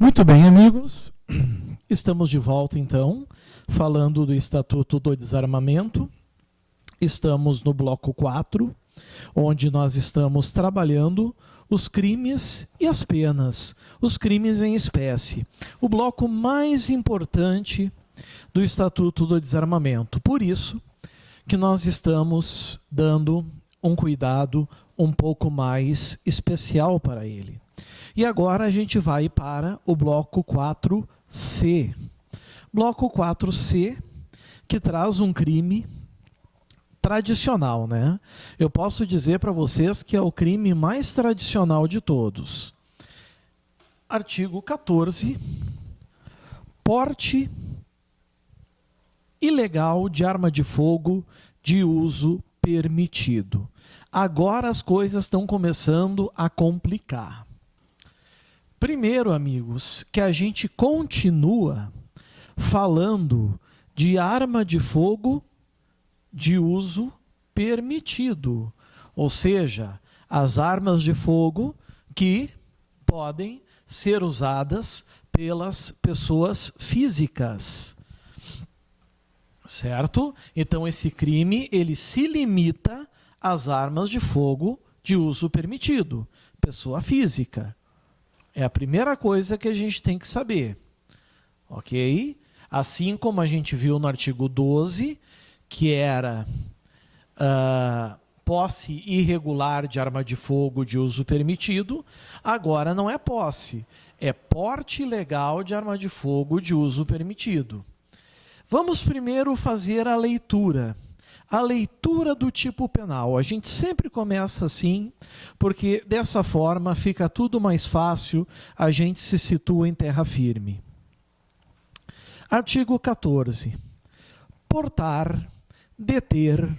Muito bem, amigos. Estamos de volta, então, falando do Estatuto do Desarmamento. Estamos no bloco 4, onde nós estamos trabalhando os crimes e as penas, os crimes em espécie. O bloco mais importante do Estatuto do Desarmamento. Por isso que nós estamos dando um cuidado um pouco mais especial para ele. E agora a gente vai para o bloco 4C. Bloco 4C, que traz um crime tradicional, né? Eu posso dizer para vocês que é o crime mais tradicional de todos. Artigo 14. Porte ilegal de arma de fogo de uso permitido. Agora as coisas estão começando a complicar. Primeiro, amigos, que a gente continua falando de arma de fogo de uso permitido. Ou seja, as armas de fogo que podem ser usadas pelas pessoas físicas. Certo? Então, esse crime, ele se limita às armas de fogo de uso permitido. Pessoa física. É a primeira coisa que a gente tem que saber. Ok? Assim como a gente viu no artigo 12, que era posse irregular de arma de fogo de uso permitido, agora não é posse, é porte ilegal de arma de fogo de uso permitido. Vamos primeiro fazer a leitura do tipo penal. A gente sempre começa assim, porque dessa forma fica tudo mais fácil, a gente se situa em terra firme. Artigo 14. Portar, deter,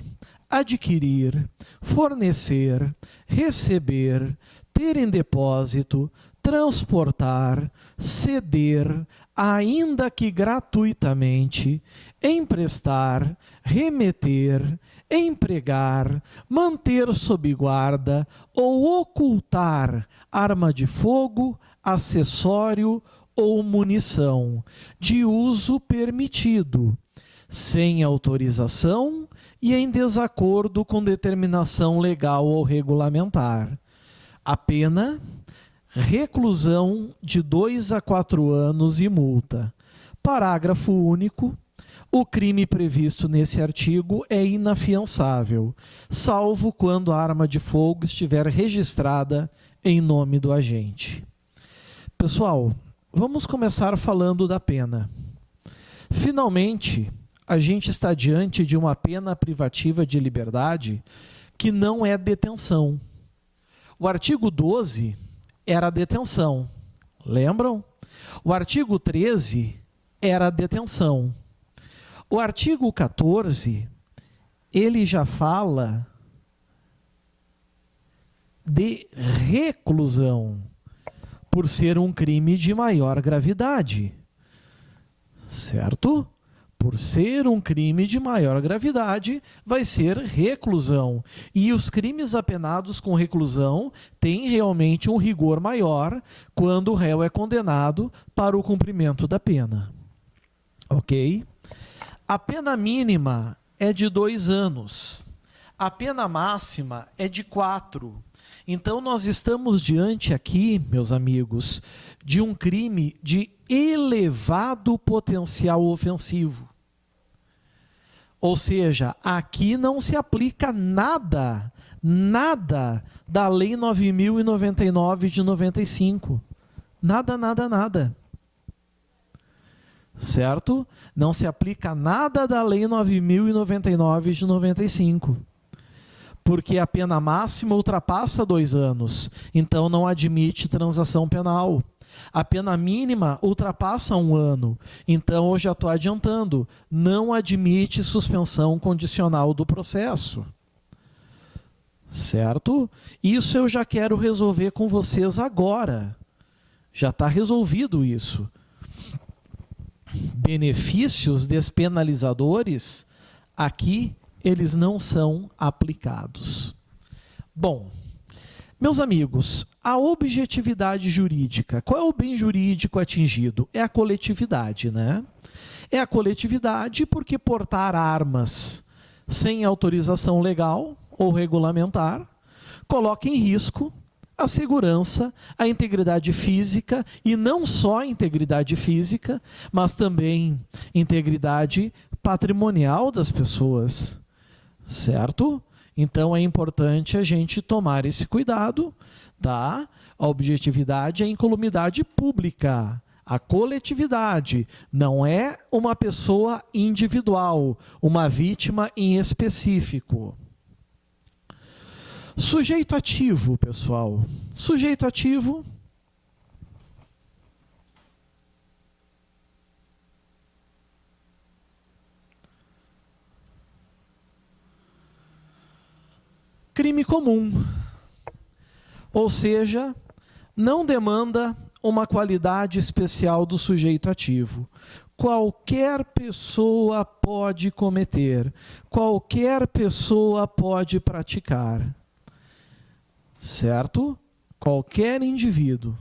adquirir, fornecer, receber, ter em depósito, transportar, ceder, ainda que gratuitamente, emprestar, remeter, empregar, manter sob guarda ou ocultar arma de fogo, acessório ou munição de uso permitido, sem autorização e em desacordo com determinação legal ou regulamentar. A pena: reclusão de 2 a 4 anos e multa. Parágrafo único. O crime previsto nesse artigo é inafiançável, salvo quando a arma de fogo estiver registrada em nome do agente. Pessoal, vamos começar falando da pena. Finalmente, a gente está diante de uma pena privativa de liberdade que não é detenção. O artigo 12 era a detenção, lembram? O artigo 13 era a detenção. O artigo 14, ele já fala de reclusão, por ser um crime de maior gravidade, certo? Por ser um crime de maior gravidade, vai ser reclusão. E os crimes apenados com reclusão têm realmente um rigor maior quando o réu é condenado para o cumprimento da pena. Ok? A pena mínima é de 2 anos. A pena máxima é de 4. Então, nós estamos diante aqui, meus amigos, de um crime de elevado potencial ofensivo. Ou seja, aqui não se aplica nada da Lei 9.099 de 95. Nada. Certo? Não se aplica nada da Lei 9.099 de 95. Porque a pena máxima ultrapassa 2 anos, então não admite transação penal. A pena mínima ultrapassa 1 ano, então eu já estou adiantando, não admite suspensão condicional do processo. Certo? Isso eu já quero resolver com vocês agora. Já está resolvido isso. Benefícios despenalizadores, aqui eles não são aplicados. Bom, Meus amigos, a objetividade jurídica, qual é o bem jurídico atingido? É a coletividade, né? É a coletividade porque portar armas sem autorização legal ou regulamentar coloca em risco a segurança, a integridade física, e não só a integridade física, mas também integridade patrimonial das pessoas, certo? Então é importante a gente tomar esse cuidado, tá? A objetividade é a incolumidade pública. A coletividade não é uma pessoa individual, uma vítima em específico. Sujeito ativo, pessoal. Sujeito ativo. Crime comum. Ou seja, não demanda uma qualidade especial do sujeito ativo. Qualquer pessoa pode cometer, qualquer pessoa pode praticar. Certo? Qualquer indivíduo.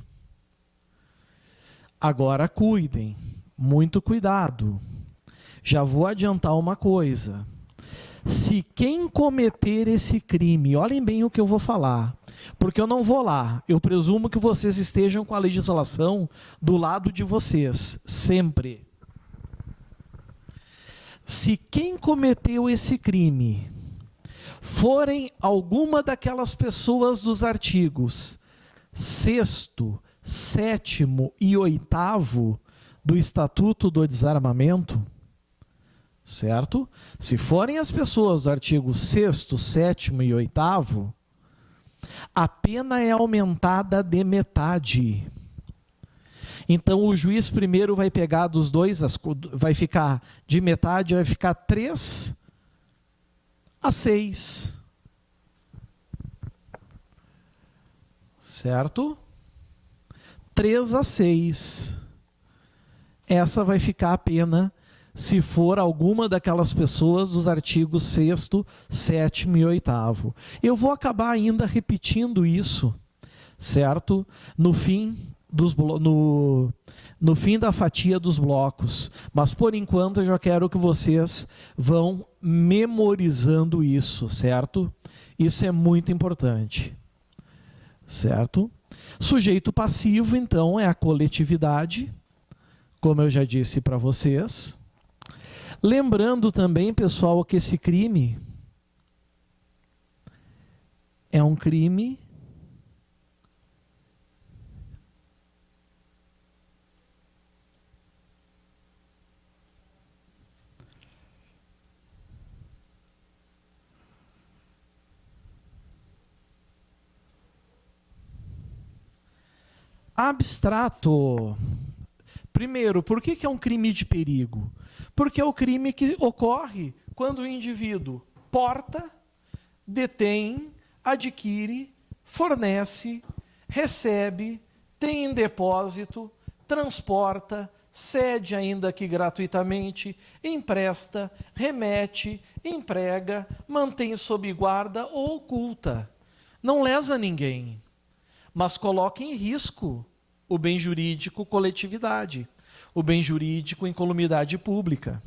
Agora cuidem, muito cuidado. Já vou adiantar uma coisa. Se quem cometer esse crime, olhem bem o que eu vou falar, porque eu não vou lá, eu presumo que vocês estejam com a legislação do lado de vocês, sempre. Se quem cometeu esse crime forem alguma daquelas pessoas dos artigos 6º, 7º e 8º do Estatuto do Desarmamento, certo? Se forem as pessoas do artigo 6º, 7º e 8º, a pena é aumentada de metade. Então o juiz primeiro vai pegar dos dois, vai ficar de metade, vai ficar 3 a 6. Certo? 3 a 6. Essa vai ficar a pena se for alguma daquelas pessoas dos artigos 6º, 7º e 8º. Eu vou acabar ainda repetindo isso, certo? No fim da fatia dos blocos. Mas, por enquanto, eu já quero que vocês vão memorizando isso, certo? Isso é muito importante, certo? Sujeito passivo, então, é a coletividade, como eu já disse para vocês. Lembrando também, pessoal, que esse crime é um crime abstrato. Primeiro, por que é um crime de perigo? Porque é o crime que ocorre quando o indivíduo porta, detém, adquire, fornece, recebe, tem em depósito, transporta, cede ainda que gratuitamente, empresta, remete, emprega, mantém sob guarda ou oculta. Não lesa ninguém, mas coloca em risco o bem jurídico coletividade, o bem jurídico incolumidade pública,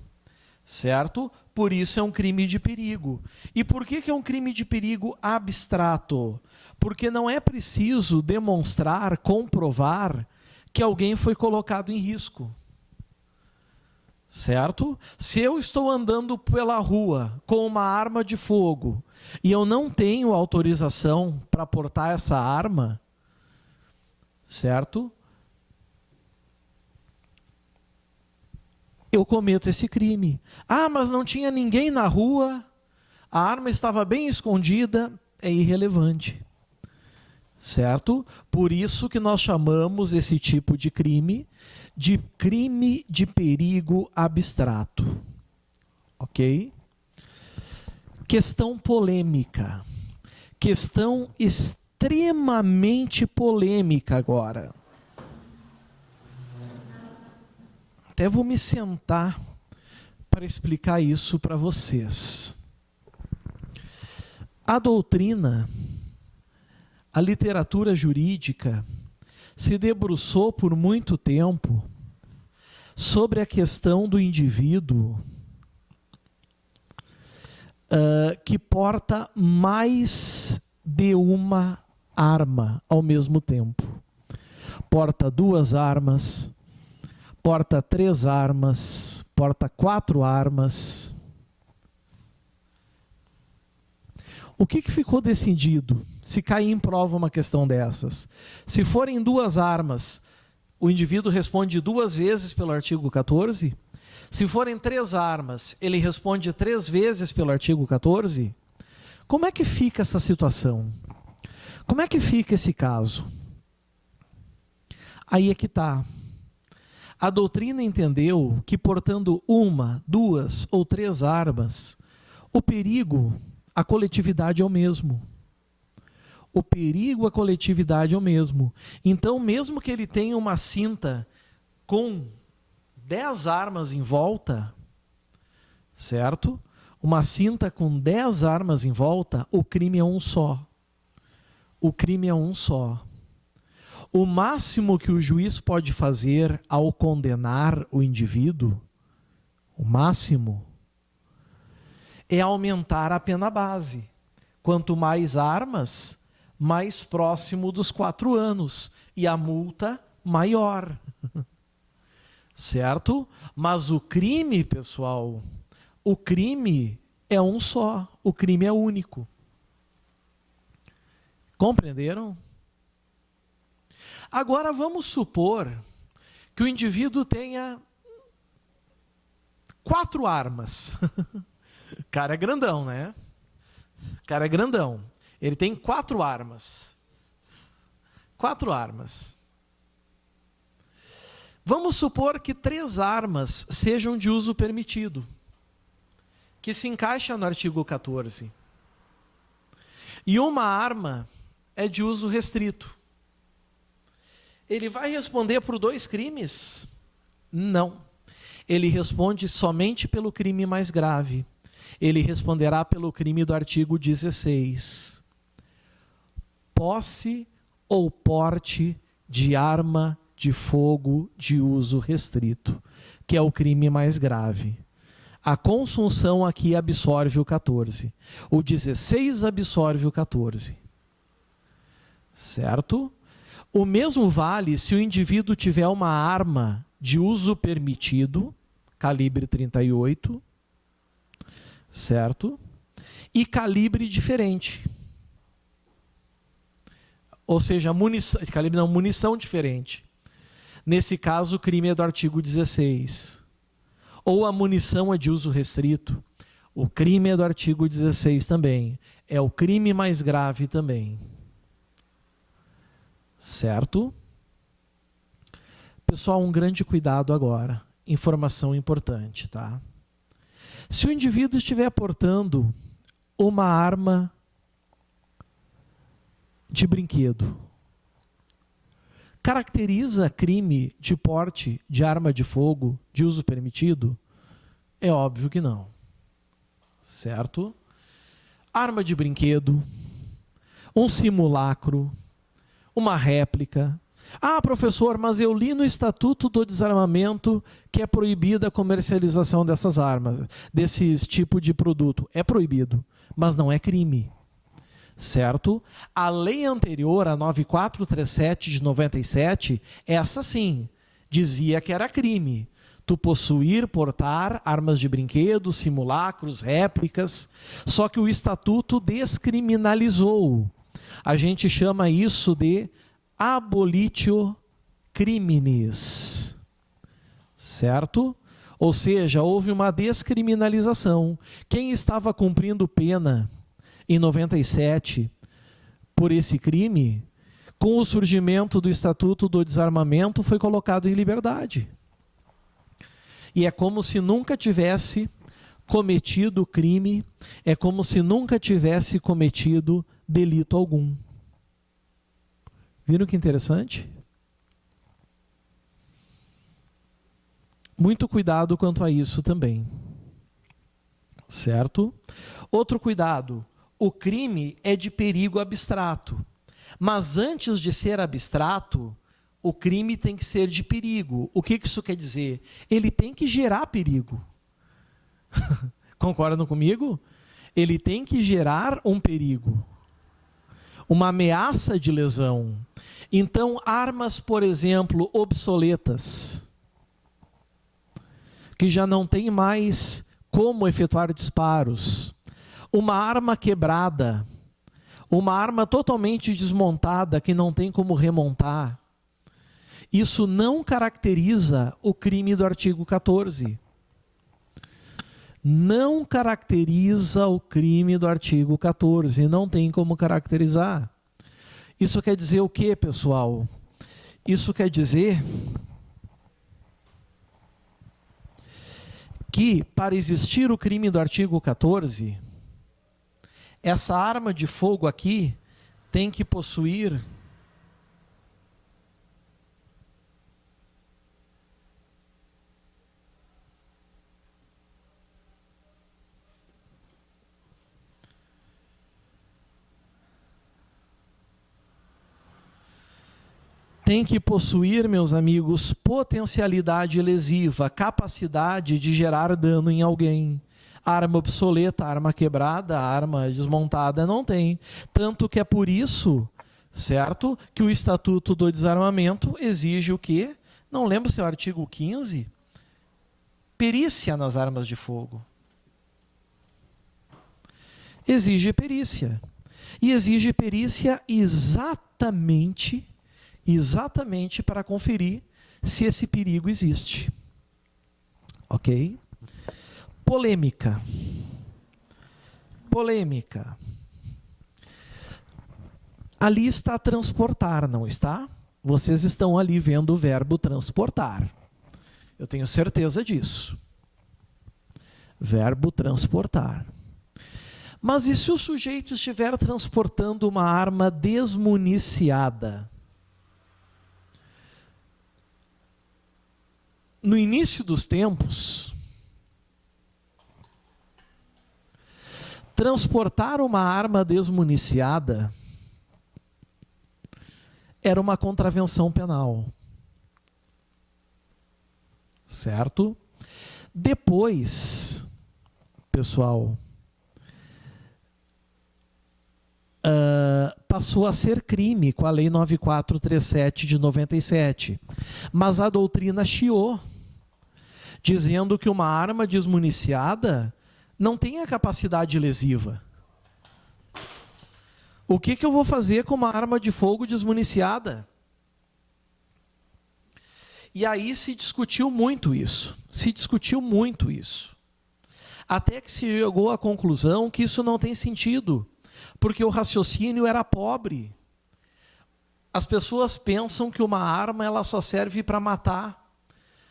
certo? Por isso é um crime de perigo. E por que é um crime de perigo abstrato? Porque não é preciso demonstrar, comprovar que alguém foi colocado em risco, certo? Se eu estou andando pela rua com uma arma de fogo e eu não tenho autorização para portar essa arma, certo? Eu cometo esse crime. Ah, mas não tinha ninguém na rua, a arma estava bem escondida, é irrelevante. Certo? Por isso que nós chamamos esse tipo de crime de perigo abstrato. Ok? Questão polêmica. Questão extremamente polêmica agora. Até vou me sentar para explicar isso para vocês. A doutrina a literatura jurídica se debruçou por muito tempo sobre a questão do indivíduo que porta mais de uma arma ao mesmo tempo. Porta 2 armas, porta 3 armas, porta 4 armas. O que ficou decidido se cair em prova uma questão dessas? Se forem 2 armas, o indivíduo responde 2 vezes pelo artigo 14? Se forem 3 armas, ele responde 3 vezes pelo artigo 14? Como é que fica essa situação? Como é que fica esse caso? Aí é que está. A doutrina entendeu que, portando 1, 2 ou 3 armas, o perigo à coletividade é o mesmo. O perigo à coletividade é o mesmo. Então, mesmo que ele tenha uma cinta com 10 armas em volta, certo? Uma cinta com 10 armas em volta, o crime é um só. O crime é um só. O máximo que o juiz pode fazer ao condenar o indivíduo, o máximo, é aumentar a pena base. Quanto mais armas, mais próximo dos 4 anos. E a multa maior. Certo? Mas o crime, pessoal, o crime é um só. O crime é único. Compreenderam? Agora vamos supor que o indivíduo tenha 4 armas. O cara é grandão, né? O cara é grandão. Ele tem 4 armas. 4 armas. Vamos supor que 3 armas sejam de uso permitido, que se encaixa no artigo 14. E uma arma é de uso restrito. Ele vai responder por 2 crimes? Não. Ele responde somente pelo crime mais grave. Ele responderá pelo crime do artigo 16. Posse ou porte de arma de fogo de uso restrito, que é o crime mais grave. A consunção aqui absorve o 14. O 16 absorve o 14. Certo? O mesmo vale se o indivíduo tiver uma arma de uso permitido, calibre 38, certo? E calibre diferente. Ou seja, munição diferente. Nesse caso, o crime é do artigo 16. Ou a munição é de uso restrito. O crime é do artigo 16 também. É o crime mais grave também. Certo? Pessoal, um grande cuidado agora. Informação importante, tá? Se o indivíduo estiver portando uma arma de brinquedo, caracteriza crime de porte de arma de fogo de uso permitido? É óbvio que não. Certo? Arma de brinquedo, um simulacro, uma réplica. Ah, professor, mas eu li no Estatuto do Desarmamento que é proibida a comercialização dessas armas, desses tipos de produto. É proibido, mas não é crime. Certo? A lei anterior, a 9437 de 97, essa sim, dizia que era crime. Tu possuir, portar armas de brinquedo, simulacros, réplicas, só que o Estatuto descriminalizou. A gente chama isso de abolitio criminis. Certo? Ou seja, houve uma descriminalização. Quem estava cumprindo pena em 97 por esse crime, com o surgimento do Estatuto do Desarmamento, foi colocado em liberdade. E é como se nunca tivesse cometido crime, é como se nunca tivesse cometido delito algum. Viram que interessante? Muito cuidado quanto a isso também. Certo? Outro cuidado. O crime é de perigo abstrato, Mas antes de ser abstrato, o crime tem que ser de perigo. O que isso quer dizer? Ele tem que gerar perigo. Concordam comigo? Ele tem que gerar um perigo, uma ameaça de lesão. Então, armas, por exemplo, obsoletas, que já não tem mais como efetuar disparos, uma arma quebrada, uma arma totalmente desmontada que não tem como remontar, isso não caracteriza o crime do artigo 14. Não caracteriza o crime do artigo 14, não tem como caracterizar. Isso quer dizer o quê, pessoal? Isso quer dizer que, para existir o crime do artigo 14, essa arma de fogo aqui tem que possuir meus amigos, potencialidade lesiva, capacidade de gerar dano em alguém. Arma obsoleta, arma quebrada, arma desmontada não tem. Tanto que é por isso, certo, que o Estatuto do Desarmamento exige o quê? Não lembro se é o artigo 15. Perícia nas armas de fogo. Exige perícia. E exige perícia exatamente para conferir se esse perigo existe. Ok? Polêmica. Ali está transportar, não está? Vocês estão ali vendo o verbo transportar. Eu tenho certeza disso. Verbo transportar. Mas e se o sujeito estiver transportando uma arma desmuniciada? No início dos tempos, transportar uma arma desmuniciada era uma contravenção penal. Certo? Depois, pessoal, passou a ser crime com a Lei 9437 de 97. Mas a doutrina chiou, dizendo que uma arma desmuniciada não tem a capacidade lesiva. O que eu vou fazer com uma arma de fogo desmuniciada? E aí se discutiu muito isso. Até que se chegou à conclusão que isso não tem sentido, porque o raciocínio era pobre. As pessoas pensam que uma arma ela só serve para matar,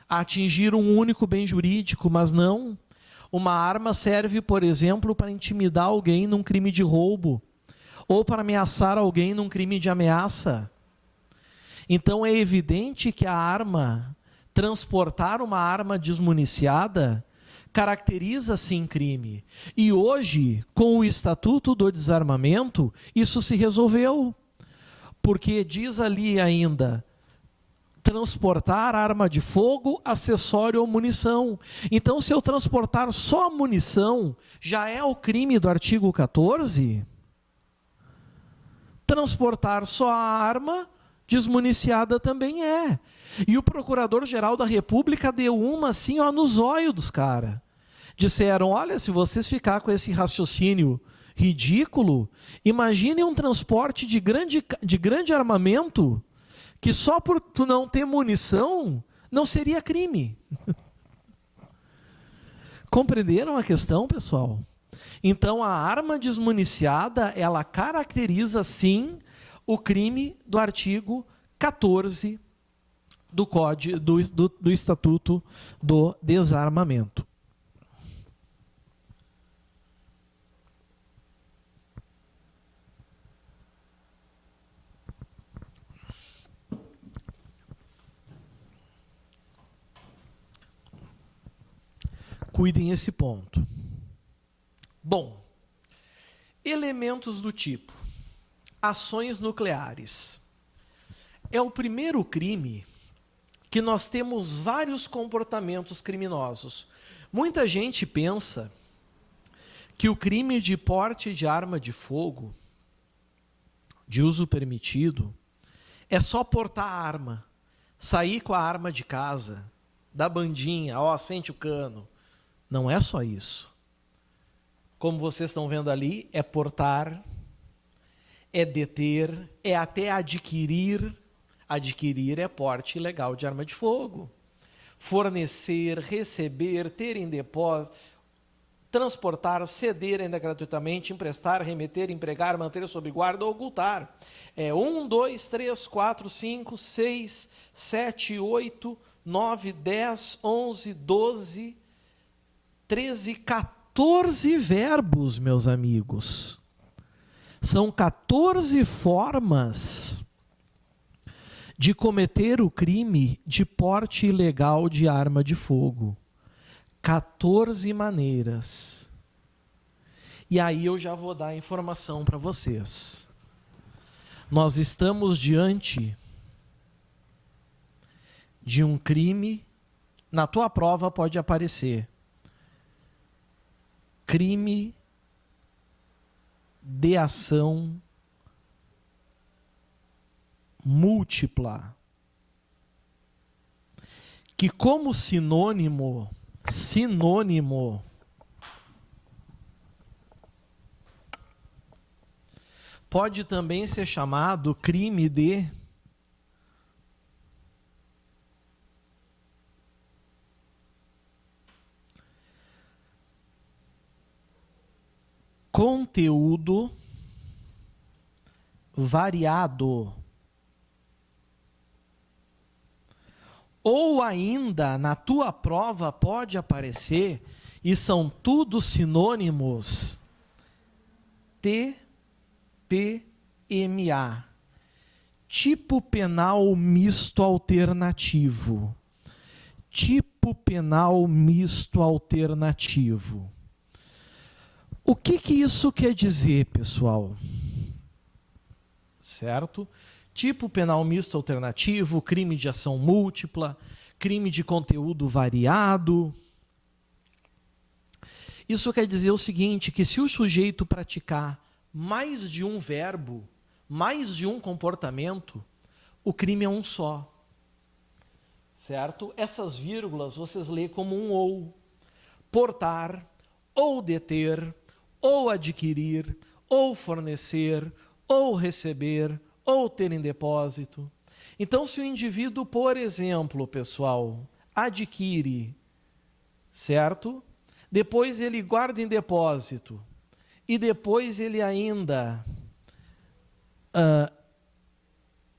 atingir um único bem jurídico, mas não. Uma arma serve, por exemplo, para intimidar alguém num crime de roubo, ou para ameaçar alguém num crime de ameaça. Então é evidente que a arma, transportar uma arma desmuniciada, caracteriza sim crime. E hoje, com o Estatuto do Desarmamento, isso se resolveu. Porque diz ali ainda, transportar arma de fogo, acessório ou munição. Então, se eu transportar só munição, já é o crime do artigo 14? Transportar só a arma desmuniciada também é. E o Procurador-Geral da República deu uma assim, ó, no zóio dos caras. Disseram, olha, se vocês ficar com esse raciocínio ridículo, imagine um transporte de grande armamento que só por tu não ter munição não seria crime. Compreenderam a questão, pessoal? Então, a arma desmuniciada, ela caracteriza, sim, o crime do artigo 14 do Código do Estatuto do Desarmamento. Cuidem esse ponto. Bom, elementos do tipo. ações nucleares. É o primeiro crime que nós temos vários comportamentos criminosos. Muita gente pensa que o crime de porte de arma de fogo, de uso permitido, é só portar a arma, sair com a arma de casa, da bandinha, ó, sente o cano. Não é só isso. Como vocês estão vendo ali, é portar, é deter, é até adquirir. Adquirir é porte ilegal de arma de fogo. Fornecer, receber, ter em depósito, transportar, ceder ainda gratuitamente, emprestar, remeter, empregar, manter sob guarda ou ocultar. É 1, 2, 3, 4, 5, 6, 7, 8, 9, 10, 11, 12, 13, 14 verbos, meus amigos. São 14 formas de cometer o crime de porte ilegal de arma de fogo. 14 maneiras. E aí eu já vou dar a informação para vocês. Nós estamos diante de um crime, na tua prova pode aparecer, crime de ação múltipla, que como sinônimo, pode também ser chamado crime de conteúdo variado. Ou ainda, na tua prova pode aparecer, e são tudo sinônimos, TPMA, tipo penal misto alternativo. Tipo penal misto alternativo. O que isso quer dizer, pessoal? Certo? Tipo penal misto alternativo, crime de ação múltipla, crime de conteúdo variado. Isso quer dizer o seguinte, que se o sujeito praticar mais de um verbo, mais de um comportamento, o crime é um só. Certo? Essas vírgulas vocês lêem como um ou. Portar, ou deter, ou adquirir, ou fornecer, ou receber, ou ter em depósito. Então, se o indivíduo, por exemplo, pessoal, adquire, certo? Depois ele guarda em depósito, e depois ele ainda,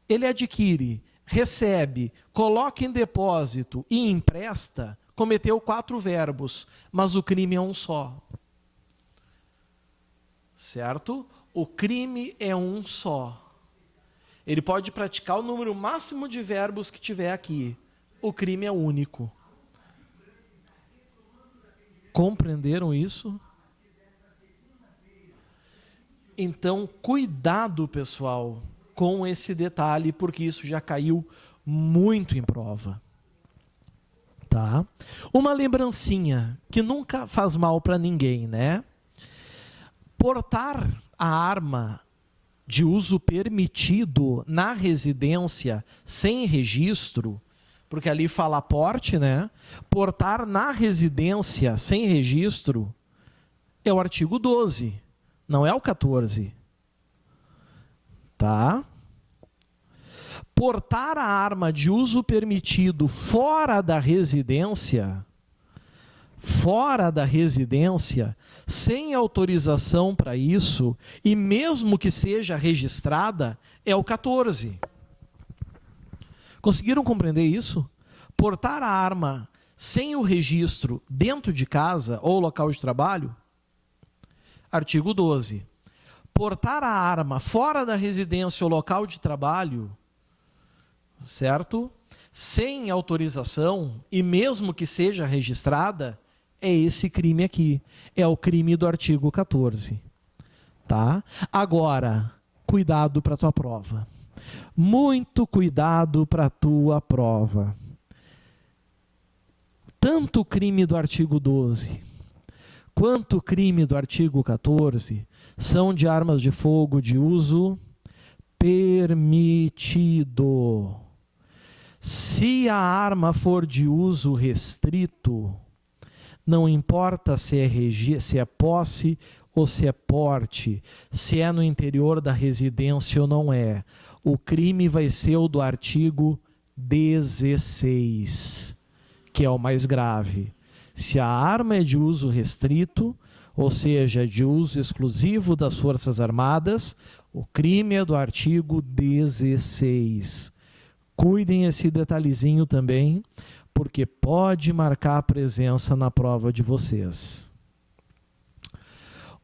ele adquire, recebe, coloca em depósito e empresta, cometeu 4 verbos, mas o crime é um só. Certo? O crime é um só. Ele pode praticar o número máximo de verbos que tiver aqui. O crime é único. Compreenderam isso? Então, cuidado, pessoal, com esse detalhe, porque isso já caiu muito em prova. Tá? Uma lembrancinha, que nunca faz mal para ninguém, né? Portar a arma de uso permitido na residência sem registro, porque ali fala porte, né? Portar na residência sem registro é o artigo 12, não é o 14. Tá? Portar a arma de uso permitido fora da residência, sem autorização para isso, e mesmo que seja registrada, é o 14. Conseguiram compreender isso? Portar a arma sem o registro dentro de casa ou local de trabalho, artigo 12. Portar a arma fora da residência ou local de trabalho, certo? Sem autorização, e mesmo que seja registrada, é esse crime aqui. É o crime do artigo 14. Tá? Agora, cuidado para a tua prova. Muito cuidado para a tua prova. Tanto o crime do artigo 12 quanto o crime do artigo 14 são de armas de fogo de uso permitido. Se a arma for de uso restrito, não importa se é posse ou se é porte, se é no interior da residência ou não é, o crime vai ser o do artigo 16, que é o mais grave. Se a arma é de uso restrito, ou seja, de uso exclusivo das Forças Armadas, o crime é do artigo 16. Cuidem esse detalhezinho também, porque pode marcar a presença na prova de vocês.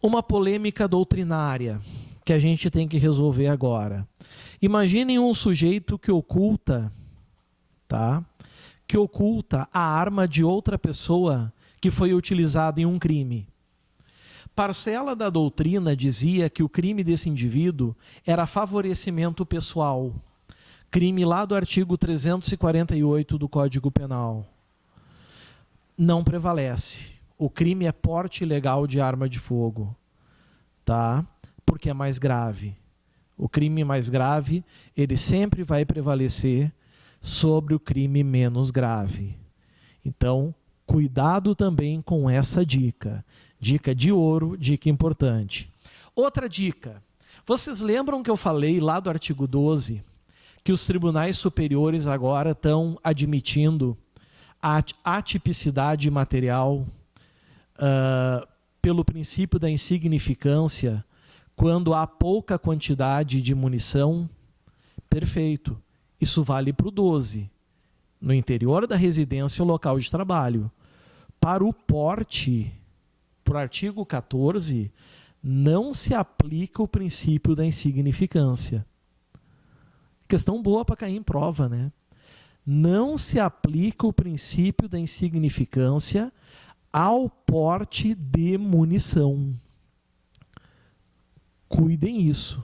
Uma polêmica doutrinária que a gente tem que resolver agora. Imaginem um sujeito que oculta, tá? Que oculta a arma de outra pessoa que foi utilizada em um crime. Parcela da doutrina dizia que o crime desse indivíduo era favorecimento pessoal. Crime lá do artigo 348 do Código Penal. Não prevalece. O crime é porte ilegal de arma de fogo, tá? Porque é mais grave. O crime mais grave, ele sempre vai prevalecer sobre o crime menos grave. Então, cuidado também com essa dica. Dica de ouro, dica importante. Outra dica. Vocês lembram que eu falei lá do artigo 12 que os tribunais superiores agora estão admitindo a atipicidade material pelo princípio da insignificância quando há pouca quantidade de munição? Perfeito. Isso vale para o 12, no interior da residência ou local de trabalho. Para o porte, para o artigo 14, não se aplica o princípio da insignificância. Questão boa para cair em prova, né? Não se aplica o princípio da insignificância ao porte de munição. Cuidem isso.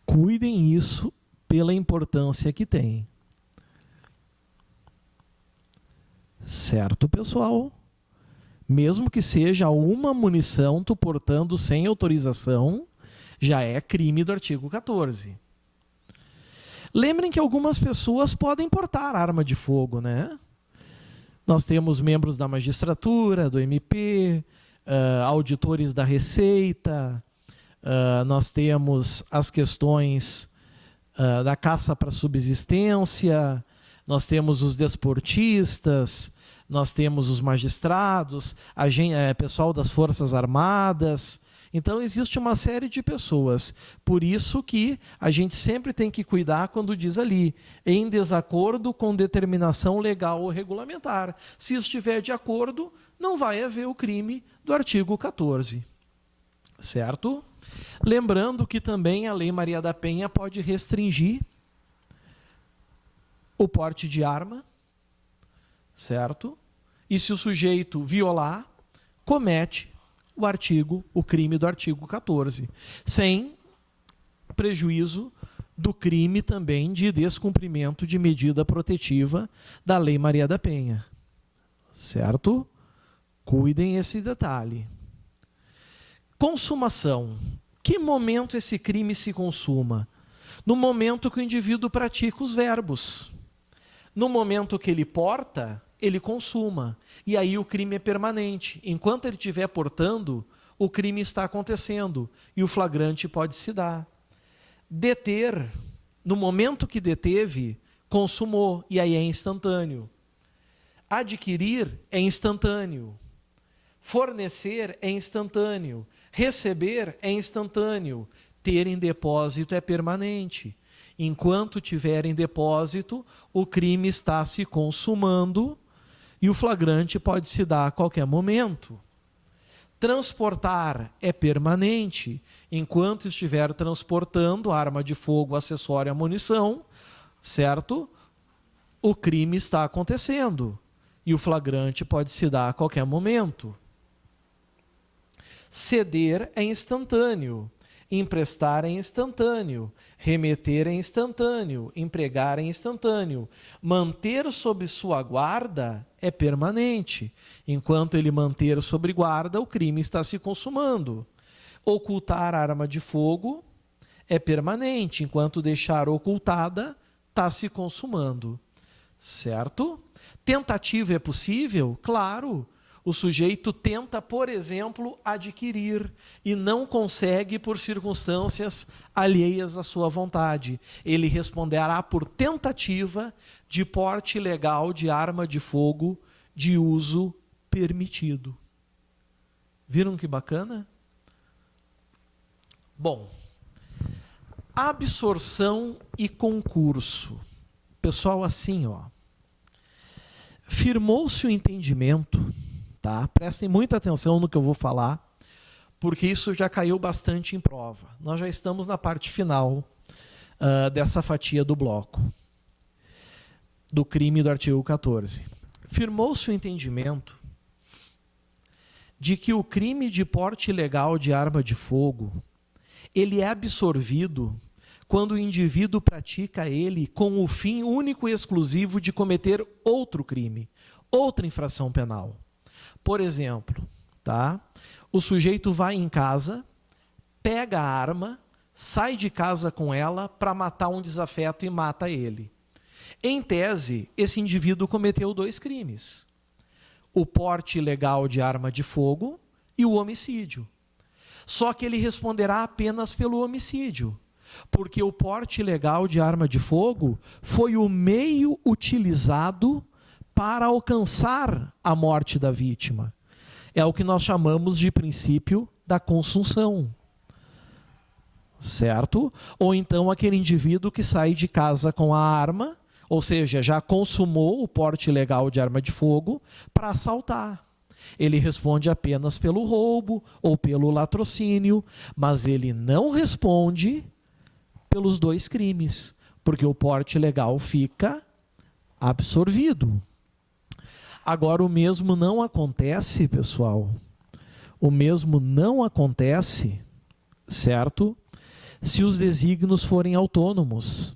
Cuidem isso pela importância que tem. Certo, pessoal? Mesmo que seja uma munição tu portando sem autorização, já é crime do artigo 14. Lembrem que algumas pessoas podem portar arma de fogo, né? Nós temos membros da magistratura, do MP, auditores da Receita, nós temos as questões da caça para subsistência, nós temos os desportistas, nós temos os magistrados, pessoal das Forças Armadas. Então, existe uma série de pessoas. Por isso que a gente sempre tem que cuidar quando diz ali, em desacordo com determinação legal ou regulamentar. Se estiver de acordo, não vai haver o crime do artigo 14. Certo? Lembrando que também a Lei Maria da Penha pode restringir o porte de arma, certo? E se o sujeito violar, comete o crime do artigo 14, sem prejuízo do crime também de descumprimento de medida protetiva da Lei Maria da Penha. Certo? Cuidem esse detalhe. Consumação. Que momento esse crime se consuma? No momento que o indivíduo pratica os verbos. No momento que ele porta, ele consuma. E aí o crime é permanente. Enquanto ele estiver portando, o crime está acontecendo. E o flagrante pode se dar. Deter, no momento que deteve, consumou. E aí é instantâneo. Adquirir é instantâneo. Fornecer é instantâneo. Receber é instantâneo. Ter em depósito é permanente. Enquanto tiver em depósito, o crime está se consumando e o flagrante pode se dar a qualquer momento. Transportar é permanente. Enquanto estiver transportando arma de fogo, acessório à munição, certo? O crime está acontecendo e o flagrante pode se dar a qualquer momento. Ceder é instantâneo. Emprestar é instantâneo, remeter é instantâneo, empregar é instantâneo. Manter sob sua guarda é permanente. Enquanto ele manter sob guarda, o crime está se consumando. Ocultar arma de fogo é permanente. Enquanto deixar ocultada, está se consumando. Certo? Tentativa é possível? Claro. O sujeito tenta, por exemplo, adquirir e não consegue por circunstâncias alheias à sua vontade. Ele responderá por tentativa de porte ilegal de arma de fogo de uso permitido. Viram que bacana? Bom, absorção e concurso. Pessoal, assim, ó. Firmou-se o entendimento. Tá? Prestem muita atenção no que eu vou falar, porque isso já caiu bastante em prova. Nós já estamos na parte final dessa fatia do bloco, do crime do artigo 14. Firmou-se o entendimento de que o crime de porte ilegal de arma de fogo, ele é absorvido quando o indivíduo pratica ele com o fim único e exclusivo de cometer outro crime, outra infração penal. Por exemplo, tá? O sujeito vai em casa, pega a arma, sai de casa com ela para matar um desafeto e mata ele. Em tese, esse indivíduo cometeu 2 crimes. O porte ilegal de arma de fogo e o homicídio. Só que ele responderá apenas pelo homicídio, porque o porte ilegal de arma de fogo foi o meio utilizado para alcançar a morte da vítima. É o que nós chamamos de princípio da consunção. Certo? Ou então aquele indivíduo que sai de casa com a arma, ou seja, já consumou o porte ilegal de arma de fogo para assaltar. Ele responde apenas pelo roubo ou pelo latrocínio, mas ele não responde pelos 2 crimes, porque o porte ilegal fica absorvido. Agora, o mesmo não acontece, pessoal. O mesmo não acontece, certo? Se os desígnios forem autônomos.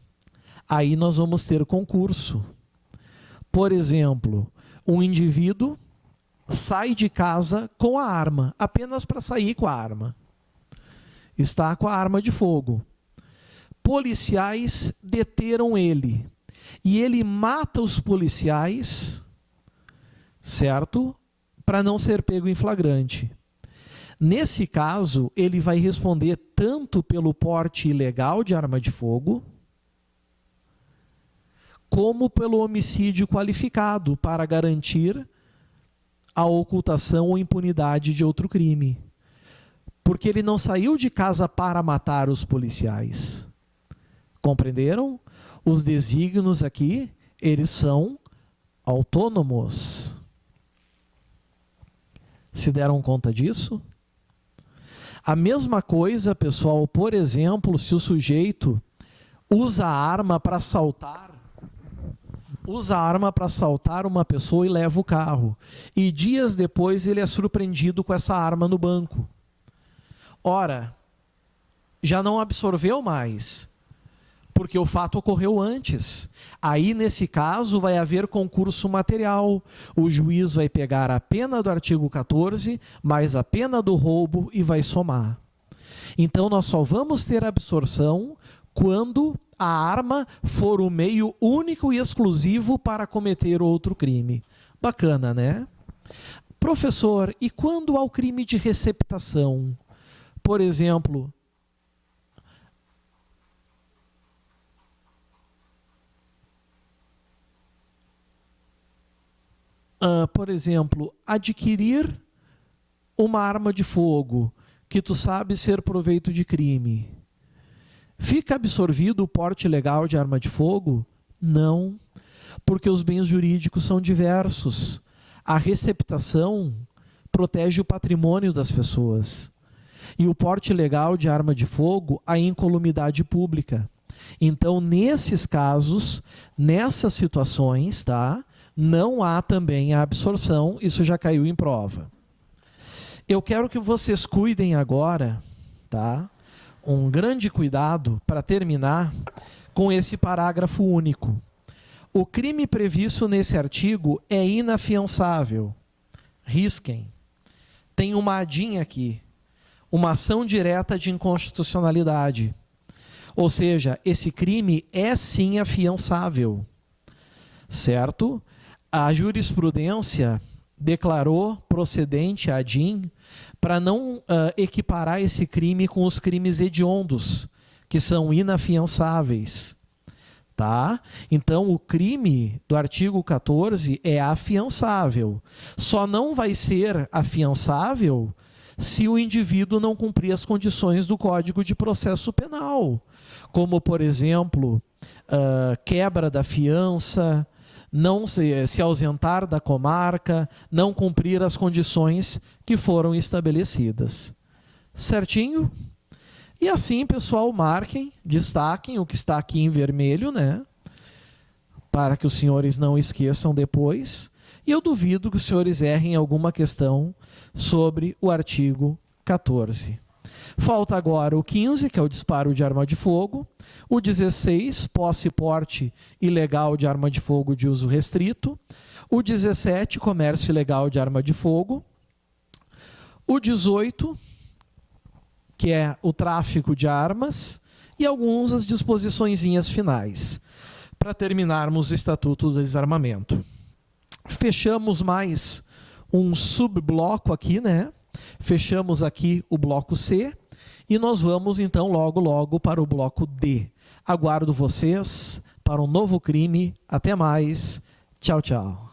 Aí nós vamos ter concurso. Por exemplo, um indivíduo sai de casa com a arma, apenas para sair com a arma. Está com a arma de fogo. Policiais deteram ele. E ele mata os policiais, certo? Para não ser pego em flagrante. Nesse caso, ele vai responder tanto pelo porte ilegal de arma de fogo, como pelo homicídio qualificado, para garantir a ocultação ou impunidade de outro crime. Porque ele não saiu de casa para matar os policiais. Compreenderam? Os desígnios aqui, eles são autônomos. Se deram conta disso? A mesma coisa, pessoal, por exemplo, se o sujeito usa a arma para assaltar, uma pessoa e leva o carro. E dias depois ele é surpreendido com essa arma no banco. Ora, já não absorveu mais, porque o fato ocorreu antes. Aí, nesse caso, vai haver concurso material. O juiz vai pegar a pena do artigo 14, mais a pena do roubo e vai somar. Então, nós só vamos ter absorção quando a arma for o meio único e exclusivo para cometer outro crime. Bacana, né? Professor, e quando há o crime de receptação? Por exemplo, adquirir uma arma de fogo que tu sabe ser proveito de crime. Fica absorvido o porte ilegal de arma de fogo? Não, porque os bens jurídicos são diversos. A receptação protege o patrimônio das pessoas. E o porte ilegal de arma de fogo, a incolumidade pública. Então, nesses casos, nessas situações, tá? Não há também a absorção, isso já caiu em prova. Eu quero que vocês cuidem agora, tá? um grande cuidado para terminar com esse parágrafo único. O crime previsto nesse artigo é inafiançável. Risquem. Tem uma adinha aqui. Uma ação direta de inconstitucionalidade. Ou seja, esse crime é sim afiançável. Certo? A jurisprudência declarou procedente a ADIM para não equiparar esse crime com os crimes hediondos, que são inafiançáveis. Tá? Então, o crime do artigo 14 é afiançável. Só não vai ser afiançável se o indivíduo não cumprir as condições do Código de Processo Penal, como, por exemplo, quebra da fiança, não se ausentar da comarca, não cumprir as condições que foram estabelecidas. Certinho? E assim, pessoal, marquem, destaquem o que está aqui em vermelho, né? Para que os senhores não esqueçam depois. E eu duvido que os senhores errem alguma questão sobre o artigo 14. Falta agora o 15, que é o disparo de arma de fogo. O 16, posse e porte ilegal de arma de fogo de uso restrito. O 17, comércio ilegal de arma de fogo. O 18, que é o tráfico de armas. E algumas disposiçõezinhas finais, para terminarmos o Estatuto do Desarmamento. Fechamos mais um subbloco aqui, né? Fechamos aqui o bloco C e nós vamos então logo para o bloco D. Aguardo vocês para um novo crime. Até mais. Tchau, tchau.